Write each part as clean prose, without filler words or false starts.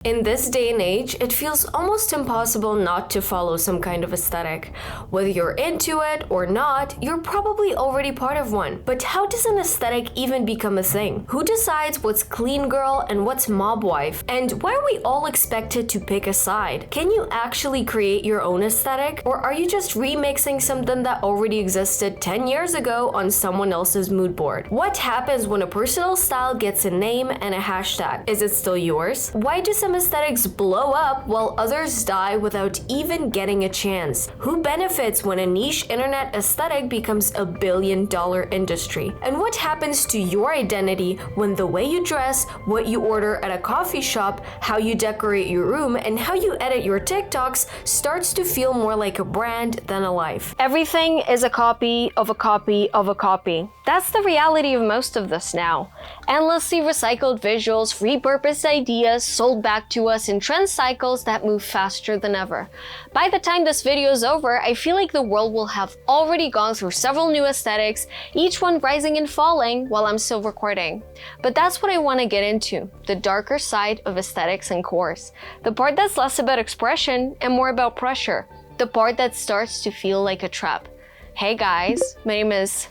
In this day and age, it feels almost impossible not to follow some kind of aesthetic. Whether you're into it or not, you're probably already part of one. But how does an aesthetic even become a thing? Who decides what's clean girl and what's mob wife? And why are we all expected to pick a side? Can you actually create your own aesthetic? Or are you just remixing something that already existed 10 years ago on someone else's mood board? What happens when a personal style gets a name and a hashtag? Is it still yours? Why do some aesthetics blow up while others die without even getting a chance? Who benefits when a niche internet aesthetic becomes a billion-dollar industry? And what happens to your identity when the way you dress, what you order at a coffee shop, how you decorate your room, and how you edit your TikToks starts to feel more like a brand than a life? Everything is a copy of a copy of a copy. That's the reality of most of this now. Endlessly recycled visuals, repurposed ideas, sold back to us in trend cycles that move faster than ever. By the time this video is over, I feel like the world will have already gone through several new aesthetics, each one rising and falling while I'm still recording. But that's what I want to get into, the darker side of aesthetics and cores. The part that's less about expression and more about pressure. The part that starts to feel like a trap. Hey guys, my name is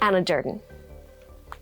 Anna Durden,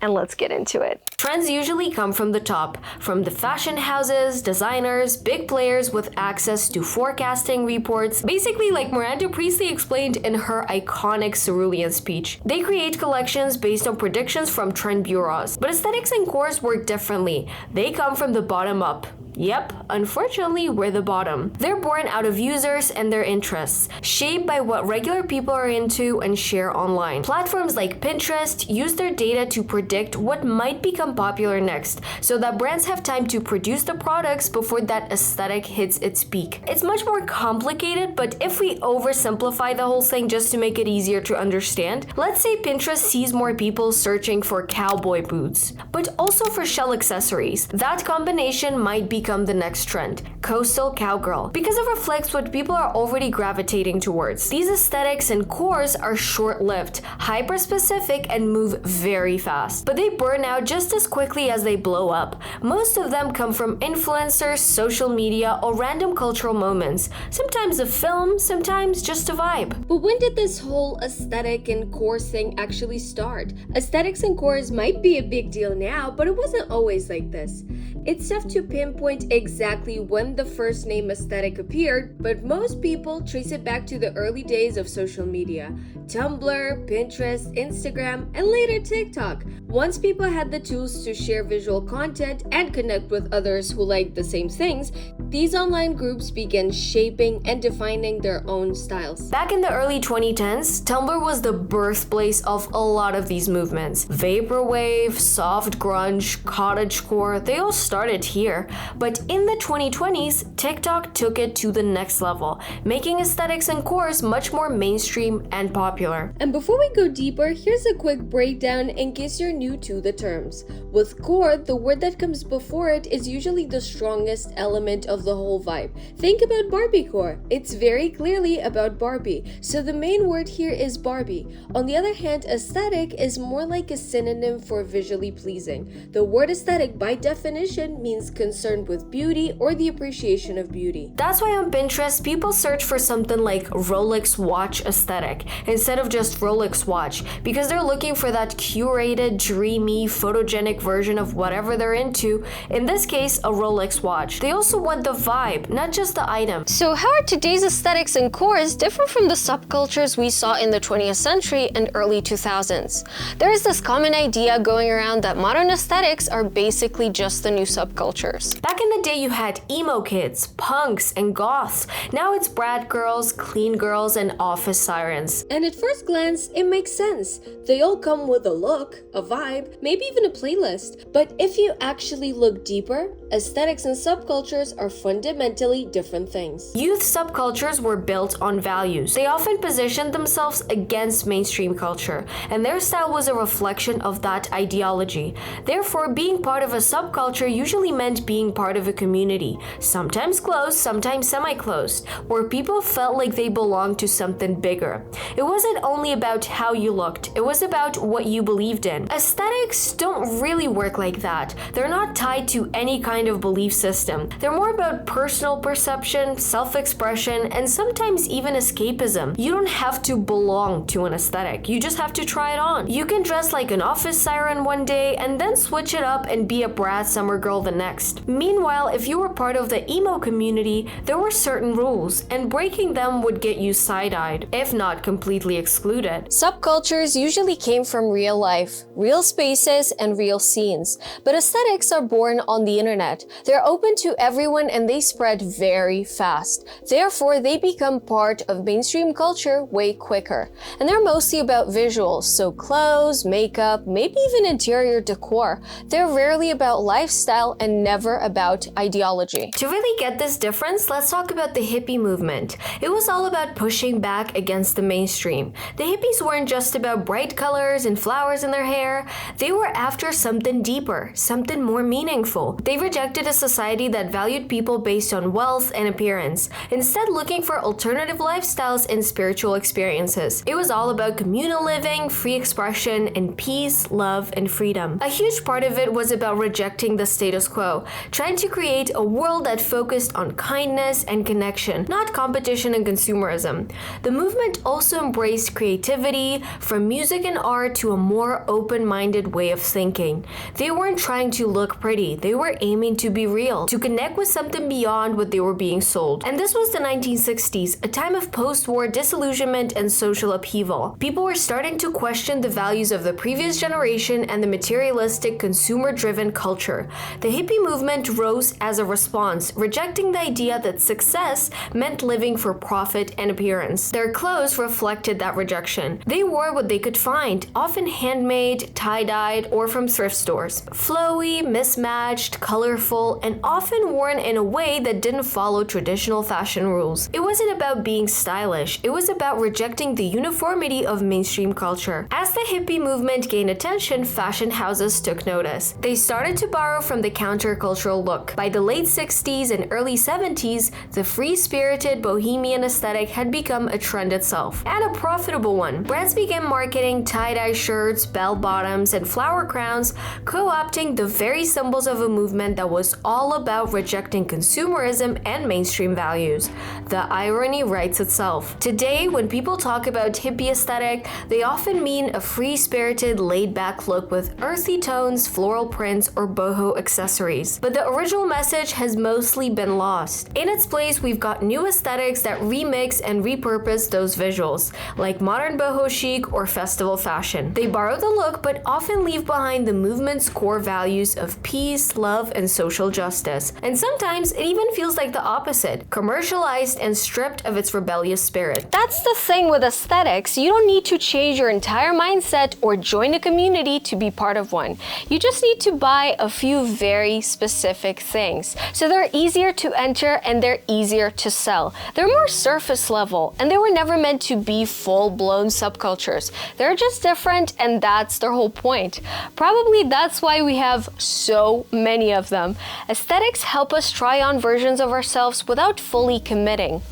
and let's get into it. Trends usually come from the top, from the fashion houses, designers, big players with access to forecasting reports, basically like Miranda Priestley explained in her iconic cerulean speech. They create collections based on predictions from trend bureaus. But aesthetics and cores work differently. They come from the bottom up. Yep, unfortunately, we're the bottom. They're born out of users and their interests, shaped by what regular people are into and share online. Platforms like Pinterest use their data to predict what might become popular next, so that brands have time to produce the products before that aesthetic hits its peak. It's much more complicated, but if we oversimplify the whole thing just to make it easier to understand, let's say Pinterest sees more people searching for cowboy boots, but also for shell accessories. That combination might become the next trend, coastal cowgirl, because it reflects what people are already gravitating towards. These aesthetics and cores are short-lived, hyper-specific, and move very fast, but they burn out just as quickly as they blow up. Most of them come from influencers, social media, or random cultural moments. Sometimes a film, sometimes just a vibe. But when did this whole aesthetic and cores thing actually start? Aesthetics and cores might be a big deal now, but it wasn't always like this. It's tough to pinpoint exactly when the first name aesthetic appeared, but most people trace it back to the early days of social media. Tumblr, Pinterest, Instagram, and later TikTok. Once people had the tools to share visual content and connect with others who liked the same things, these online groups began shaping and defining their own styles. Back in the early 2010s, Tumblr was the birthplace of a lot of these movements. Vaporwave, soft grunge, cottagecore, they all started here. But in the 2020s, TikTok took it to the next level, making aesthetics and cores much more mainstream and popular. And before we go deeper, here's a quick breakdown in case you're new to the terms. With core, the word that comes before it is usually the strongest element of the whole vibe. Think about Barbiecore. It's very clearly about Barbie, so the main word here is Barbie. On the other hand, aesthetic is more like a synonym for visually pleasing. The word aesthetic by definition means concerned with beauty or the appreciation of beauty. That's why on Pinterest, people search for something like Rolex watch aesthetic instead of just Rolex watch, because they're looking for that curated, dreamy, photogenic version of whatever they're into, in this case, a Rolex watch. They also want the vibe, not just the item. So how are today's aesthetics and cores different from the subcultures we saw in the 20th century and early 2000s? There is this common idea going around that modern aesthetics are basically just the new subcultures. Back in the day, you had emo kids, punks, and goths. Now it's brat girls, clean girls, and office sirens. And at first glance, it makes sense. They all come with a look, a vibe, maybe even a playlist. But if you actually look deeper, aesthetics and subcultures are fundamentally different things. Youth subcultures were built on values. They often positioned themselves against mainstream culture, and their style was a reflection of that ideology. Therefore, being part of a subculture usually meant being part of a community, sometimes closed, sometimes semi-closed, where people felt like they belonged to something bigger. It wasn't only about how you looked, it was about what you believed in. Aesthetics don't really work like that. They're not tied to any kind of belief system. They're more about personal perception, self-expression, and sometimes even escapism. You don't have to belong to an aesthetic. You just have to try it on. You can dress like an office siren one day and then switch it up and be a brat summer girl the next. Meanwhile, if you were part of the emo community, there were certain rules, and breaking them would get you side-eyed, if not completely excluded. Subcultures usually came from real life, real spaces, and real scenes. But aesthetics are born on the internet. They're open to everyone and they spread very fast. Therefore, they become part of mainstream culture way quicker. And they're mostly about visuals, so clothes, makeup, maybe even interior decor. They're rarely about lifestyle and never about ideology. To really get this difference, let's talk about the hippie movement. It was all about pushing back against the mainstream. The hippies weren't just about bright colors and flowers in their hair. They were after something deeper, something more meaningful. They rejected a society that valued people based on wealth and appearance, instead looking for alternative lifestyles and spiritual experiences. It was all about communal living, free expression, and peace, love, and freedom. A huge part of it was about rejecting the status quo, trying to create a world that focused on kindness and connection, not competition and consumerism. The movement also embraced creativity, from music and art to a more open-minded way of thinking. They weren't trying to look pretty, they were aiming to be real, to connect with something beyond what they were being sold. And this was the 1960s, a time of post-war disillusionment and social upheaval. People were starting to question the values of the previous generation and the materialistic, consumer-driven culture. The hippie movement rose as a response, rejecting the idea that success meant living for profit and appearance. Their clothes reflected that rejection. They wore what they could find, often handmade, tie-dyed, or from thrift stores. Flowy, mismatched, colorful, and often worn in a way that didn't follow traditional fashion rules. It wasn't about being stylish, it was about rejecting the uniformity of mainstream culture. As the hippie movement gained attention, fashion houses took notice. They started to borrow from the countercultural look. By the late 60s and early 70s, the free-spirited bohemian aesthetic had become a trend itself, and a profitable one. Brands began marketing tie-dye shirts, bell-bottoms, and flower crowns, co-opting the very symbols of a movement that was all about rejecting consumerism and mainstream values. The irony writes itself. Today, when people talk about hippie aesthetic, they often mean a free-spirited, laid-back look with earthy tones, floral prints, or boho accessories. But the original message has mostly been lost. In its place, we've got new aesthetics that remix and repurpose those visuals, like modern boho chic or festival fashion. They borrow the look but often leave behind the movement's core values of peace, love, and social justice. And sometimes it even feels like the opposite, commercialized and stripped of its rebellious spirit. That's the thing with aesthetics. You don't need to change your entire mindset or join a community to be part of one. You just need to buy a few very specific things. So they're easier to enter and they're easier to sell. They're more surface level and they were never meant to be full-blown subcultures. They're just different and that's their whole point. Probably that's why we have so many of them. Aesthetics help us try on versions of ourselves without fully committing.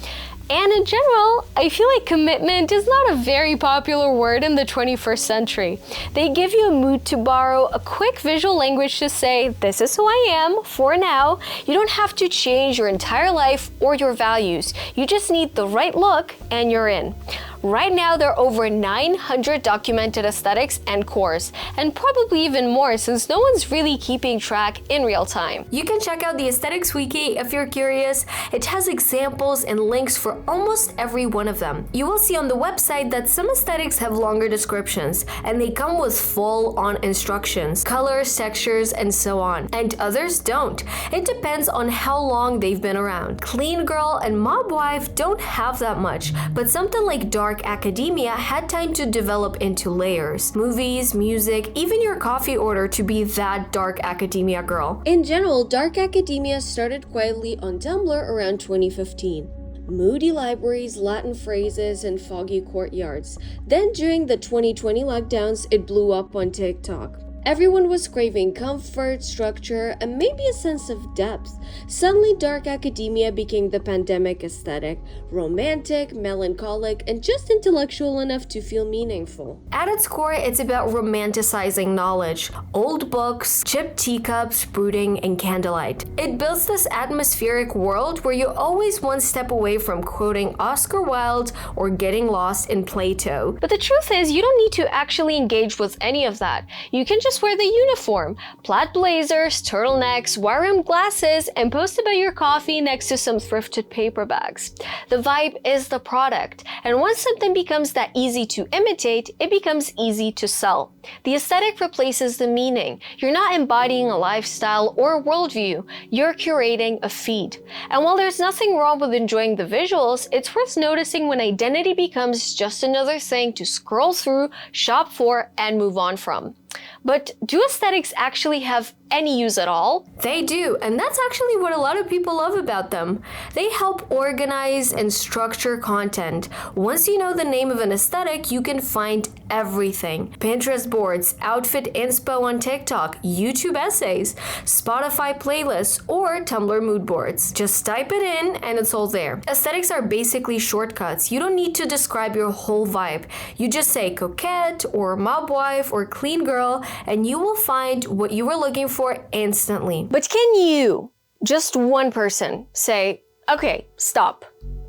And in general, I feel like commitment is not a very popular word in the 21st century. They give you a mood to borrow, a quick visual language to say, this is who I am for now. You don't have to change your entire life or your values. You just need the right look and you're in. Right now, there are over 900 documented aesthetics and cores, and probably even more since no one's really keeping track in real time. You can check out the Aesthetics Wiki if you're curious. It has examples and links for almost every one of them. You will see on the website that some aesthetics have longer descriptions, and they come with full-on instructions, colors, textures, and so on, and others don't. It depends on how long they've been around. Clean Girl and Mob Wife don't have that much, but something like Dark Academia had time to develop into layers. Movies, music, even your coffee order to be that Dark Academia girl. In general, Dark Academia started quietly on Tumblr around 2015. Moody libraries, Latin phrases, and foggy courtyards. Then during the 2020 lockdowns, it blew up on TikTok. Everyone was craving comfort, structure, and maybe a sense of depth. Suddenly, dark academia became the pandemic aesthetic, romantic, melancholic, and just intellectual enough to feel meaningful. At its core, it's about romanticizing knowledge. Old books, chipped teacups, brooding, and candlelight. It builds this atmospheric world where you're always one step away from quoting Oscar Wilde or getting lost in Plato. But the truth is, you don't need to actually engage with any of that. You can just wear the uniform, plaid blazers, turtlenecks, wire-rimmed glasses, and post about your coffee next to some thrifted paper bags. The vibe is the product, and once something becomes that easy to imitate, it becomes easy to sell. The aesthetic replaces the meaning. You're not embodying a lifestyle or a worldview, you're curating a feed. And while there's nothing wrong with enjoying the visuals, it's worth noticing when identity becomes just another thing to scroll through, shop for, and move on from. But do aesthetics actually have any use at all? They do, and that's actually what a lot of people love about them. They help organize and structure content. Once you know the name of an aesthetic, you can find everything. Pinterest boards, outfit inspo on TikTok, YouTube essays, Spotify playlists, or Tumblr mood boards. Just type it in and it's all there. Aesthetics are basically shortcuts. You don't need to describe your whole vibe. You just say coquette or mob wife or clean girl, and you will find what you were looking for instantly. But can you, just one person, say, okay, stop,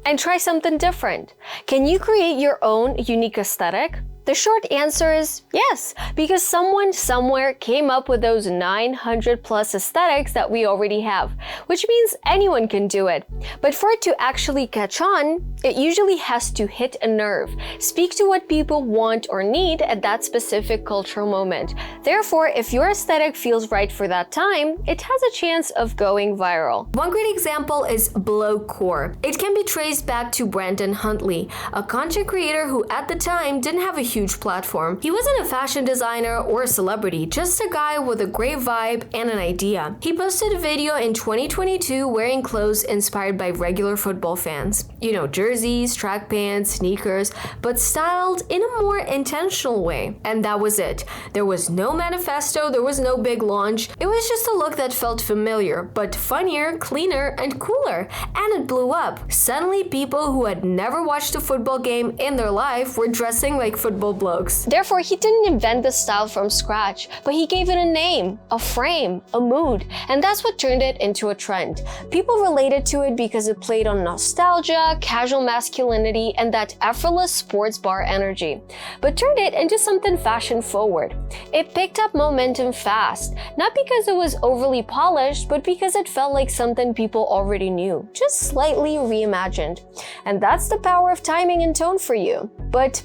and try something different? Can you create your own unique aesthetic? The short answer is yes, because someone somewhere came up with those 900 plus aesthetics that we already have, which means anyone can do it. But for it to actually catch on, it usually has to hit a nerve, speak to what people want or need at that specific cultural moment. Therefore, if your aesthetic feels right for that time, it has a chance of going viral. One great example is blowcore. It can be traced back to Brandon Huntley, a content creator who at the time didn't have a huge platform. He wasn't a fashion designer or a celebrity, just a guy with a great vibe and an idea. He posted a video in 2022 wearing clothes inspired by regular football fans. You know, jerseys, track pants, sneakers, but styled in a more intentional way. And that was it. There was no manifesto, there was no big launch. It was just a look that felt familiar, but funnier, cleaner, and cooler. And it blew up. Suddenly, people who had never watched a football game in their life were dressing like football blokes. Therefore, he didn't invent the style from scratch, but he gave it a name, a frame, a mood, and that's what turned it into a trend. People related to it because it played on nostalgia, casual masculinity, and that effortless sports bar energy, but turned it into something fashion forward. It picked up momentum fast, not because it was overly polished, but because it felt like something people already knew, just slightly reimagined. And that's the power of timing and tone for you. But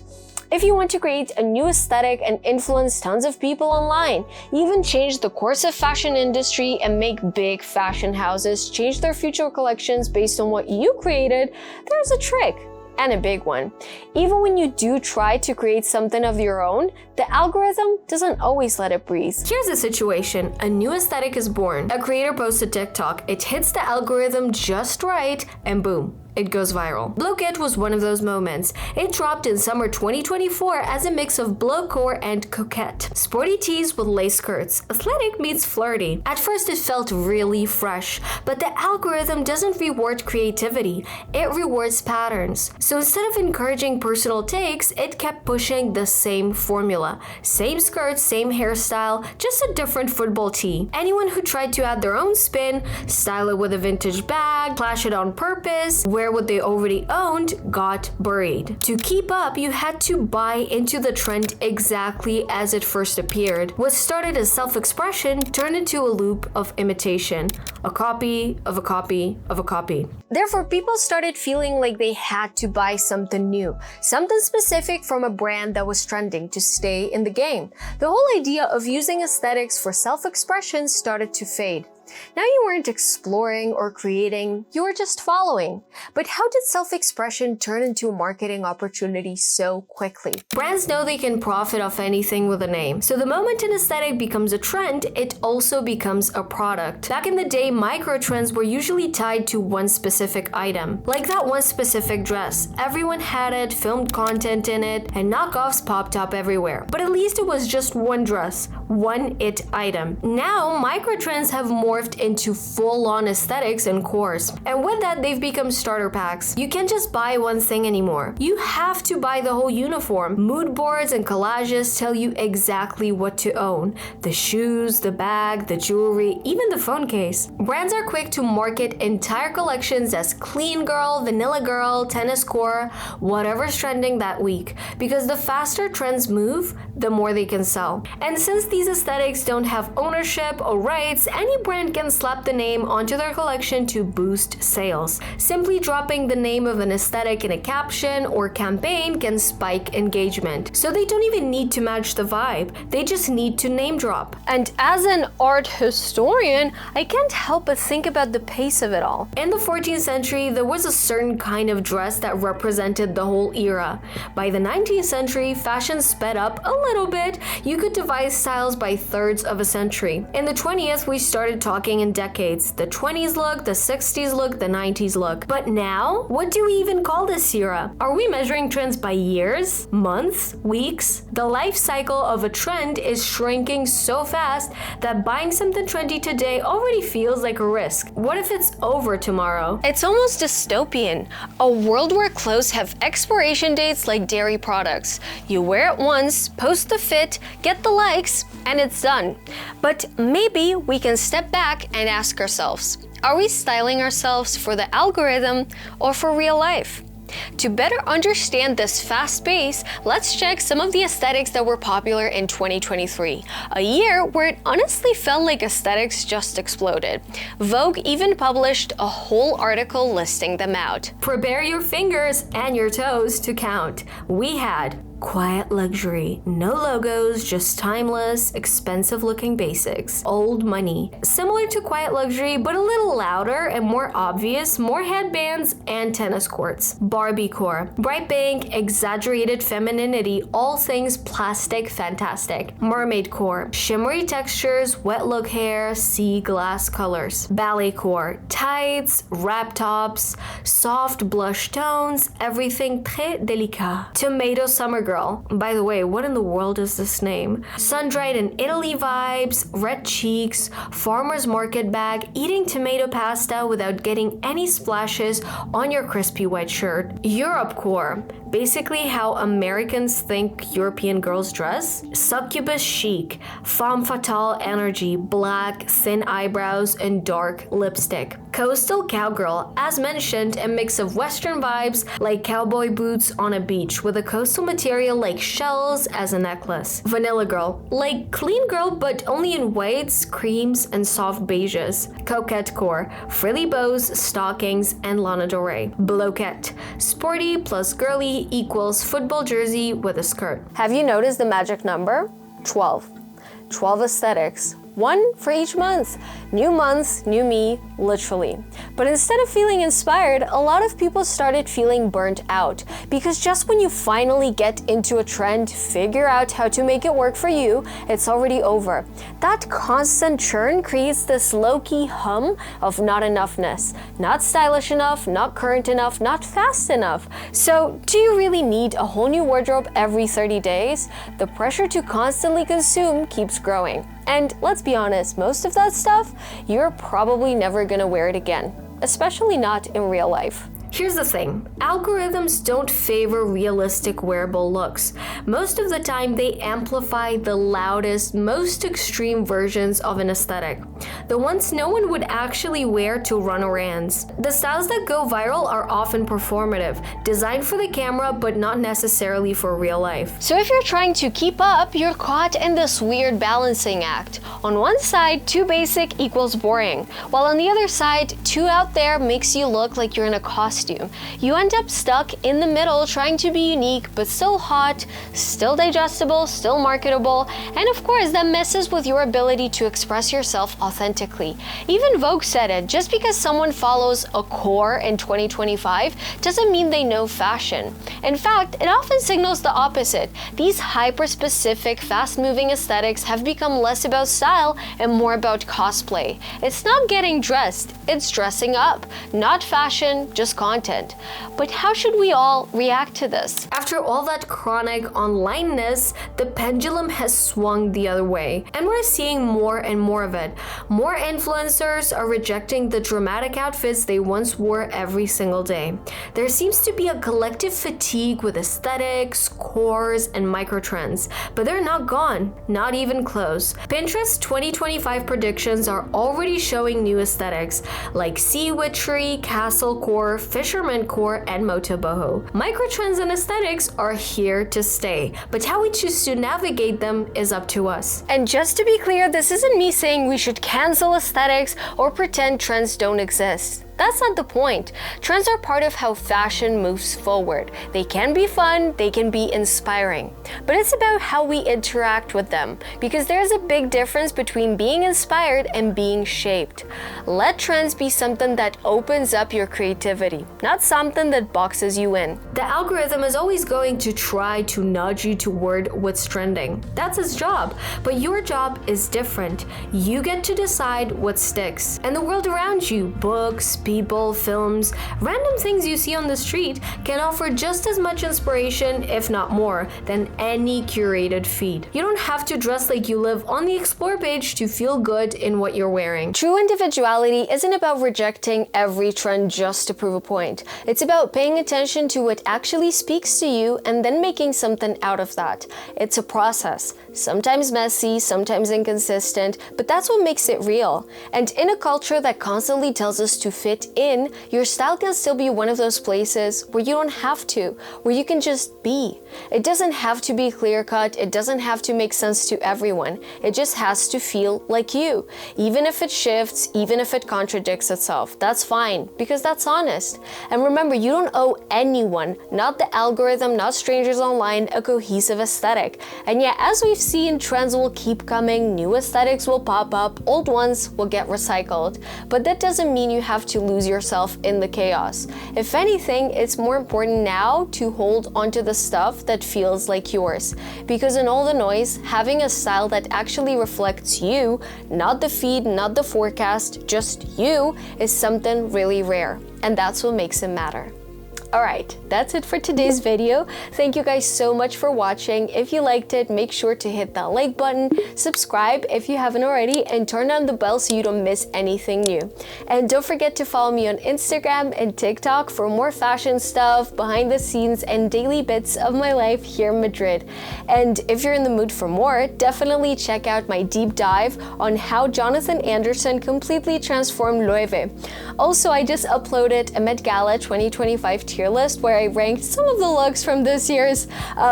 if you want to create a new aesthetic and influence tons of people online, even change the course of fashion industry and make big fashion houses change their future collections based on what you created, there's a trick. And a big one. Even when you do try to create something of your own, the algorithm doesn't always let it breathe. Here's a situation. A new aesthetic is born. A creator posts a TikTok. It hits the algorithm just right, and boom, it goes viral. Blowket was one of those moments. It dropped in summer 2024 as a mix of blowcore and coquette. Sporty tees with lace skirts. Athletic meets flirty. At first it felt really fresh, but the algorithm doesn't reward creativity. It rewards patterns. So instead of encouraging personal takes, it kept pushing the same formula. Same skirt, same hairstyle, just a different football tee. Anyone who tried to add their own spin, style it with a vintage bag, flash it on purpose, wear what they already owned, got buried. To keep up, you had to buy into the trend exactly as it first appeared. What started as self-expression turned into a loop of imitation. A copy of a copy of a copy. Therefore, people started feeling like they had to buy something new, something specific from a brand that was trending to stay in the game. The whole idea of using aesthetics for self-expression started to fade. Now you weren't exploring or creating, you were just following. But how did self-expression turn into a marketing opportunity so quickly? Brands know they can profit off anything with a name. So the moment an aesthetic becomes a trend, it also becomes a product. Back in the day, micro-trends were usually tied to one specific item. Like that one specific dress. Everyone had it, filmed content in it, and knockoffs popped up everywhere. But at least it was just one dress, one it item. Now, micro-trends have morphed into full-on aesthetics and cores. And with that, they've become starter packs. You can't just buy one thing anymore. You have to buy the whole uniform. Mood boards and collages tell you exactly what to own. The shoes, the bag, the jewelry, even the phone case. Brands are quick to market entire collections as clean girl, vanilla girl, tennis core, whatever's trending that week. Because the faster trends move, the more they can sell. And since these aesthetics don't have ownership or rights, any brand can slap the name onto their collection to boost sales. Simply dropping the name of an aesthetic in a caption or campaign can spike engagement. So they don't even need to match the vibe, they just need to name drop. And as an art historian, I can't help but think about the pace of it all. In the 14th century, there was a certain kind of dress that represented the whole era. By the 19th century, fashion sped up a little bit. You could devise styles by thirds of a century. In the 20th, we started talking in decades. The 20s look, the 60s look, the 90s look. But now, what do we even call this era? Are we measuring trends by years, months, weeks? The life cycle of a trend is shrinking so fast that buying something trendy today already feels like a risk. What if it's over tomorrow? It's almost dystopian. A world where clothes have expiration dates like dairy products. You wear it once, post the fit, get the likes, and it's done. But maybe we can step back and ask ourselves, are we styling ourselves for the algorithm or for real life? To better understand this fast pace, let's check some of the aesthetics that were popular in 2023, a year where it honestly felt like aesthetics just exploded. Vogue even published a whole article listing them out. Prepare your fingers and your toes to count. We had quiet luxury, no logos, just timeless, expensive-looking basics. Old money, similar to quiet luxury, but a little louder and more obvious, more headbands and tennis courts. Barbie core, bright pink, exaggerated femininity, all things plastic fantastic. Mermaid core, shimmery textures, wet look hair, sea glass colors. Ballet core, tights, wrap tops, soft blush tones, everything très délicat. Tomato summer girl. By the way, what in the world is this name? Sun-dried in Italy vibes, red cheeks, farmer's market bag, eating tomato pasta without getting any splashes on your crispy white shirt. Europe core, basically how Americans think European girls dress. Succubus chic, femme fatale energy, black, thin eyebrows, and dark lipstick. Coastal cowgirl, as mentioned, a mix of Western vibes like cowboy boots on a beach with a coastal material like shells as a necklace. Vanilla girl, like clean girl but only in whites, creams, and soft beiges. Coquette core, frilly bows, stockings, and Lana Del Rey. Bloquette, sporty plus girly equals football jersey with a skirt. Have you noticed the magic number? 12. 12 aesthetics. One for each month. New month, new me, literally. But instead of feeling inspired, a lot of people started feeling burnt out. Because just when you finally get into a trend, figure out how to make it work for you, it's already over. That constant churn creates this low-key hum of not enoughness. Not stylish enough, not current enough, not fast enough. So, do you really need a whole new wardrobe every 30 days? The pressure to constantly consume keeps growing. And let's be honest, most of that stuff, you're probably never gonna wear it again, especially not in real life. Here's the thing, algorithms don't favor realistic wearable looks. Most of the time, they amplify the loudest, most extreme versions of an aesthetic. The ones no one would actually wear to run errands. The styles that go viral are often performative, designed for the camera but not necessarily for real life. So if you're trying to keep up, you're caught in this weird balancing act. On one side, too basic equals boring, while on the other side, too out there makes you look like you're in a costume. You end up stuck in the middle trying to be unique but still hot, still digestible, still marketable, and of course that messes with your ability to express yourself authentically. Even Vogue said it, just because someone follows a core in 2025 doesn't mean they know fashion. In fact, it often signals the opposite. These hyper-specific, fast-moving aesthetics have become less about style and more about cosplay. It's not getting dressed, it's dressing up. Not fashion, just content. But how should we all react to this? After all that chronic onlineness, the pendulum has swung the other way, and we're seeing more and more of it. More influencers are rejecting the dramatic outfits they once wore every single day. There seems to be a collective fatigue with aesthetics, cores, and microtrends, but they're not gone, not even close. Pinterest's 2025 predictions are already showing new aesthetics like sea witchery, castle core, fisherman core, and moto boho. Microtrends and aesthetics are here to stay, but how we choose to navigate them is up to us. And just to be clear, this isn't me saying we should cancel aesthetics or pretend trends don't exist. That's not the point. Trends are part of how fashion moves forward. They can be fun, they can be inspiring. But it's about how we interact with them, because there's a big difference between being inspired and being shaped. Let trends be something that opens up your creativity, not something that boxes you in. The algorithm is always going to try to nudge you toward what's trending. That's its job. But your job is different. You get to decide what sticks. And the world around you, books, people, films, random things you see on the street can offer just as much inspiration, if not more, than any curated feed. You don't have to dress like you live on the Explore page to feel good in what you're wearing. True individuality isn't about rejecting every trend just to prove a point. It's about paying attention to what actually speaks to you and then making something out of that. It's a process, sometimes messy, sometimes inconsistent, but that's what makes it real. And in a culture that constantly tells us to fit in, your style can still be one of those places where you don't have to, where you can just be. It doesn't have to be clear-cut, it doesn't have to make sense to everyone. It just has to feel like you. Even if it shifts, even if it contradicts itself, that's fine, because that's honest. And remember, you don't owe anyone, not the algorithm, not strangers online, a cohesive aesthetic. And yet, as we've seen, trends will keep coming, new aesthetics will pop up, old ones will get recycled. But that doesn't mean you have to lose yourself in the chaos. If anything, it's more important now to hold onto the stuff that feels like yours. Because in all the noise, having a style that actually reflects you, not the feed, not the forecast, just you, is something really rare. And that's what makes it matter. Alright, that's it for today's video. Thank you guys so much for watching. If you liked it, make sure to hit that like button, subscribe if you haven't already, and turn on the bell so you don't miss anything new. And don't forget to follow me on Instagram and TikTok for more fashion stuff, behind the scenes, and daily bits of my life here in Madrid. And if you're in the mood for more, definitely check out my deep dive on how Jonathan Anderson completely transformed Loewe. Also, I just uploaded a Met Gala 2025 tier list where I ranked some of the looks from this year's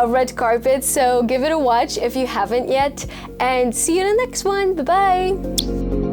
red carpet, so give it a watch if you haven't yet, and see you in the next one. Bye bye.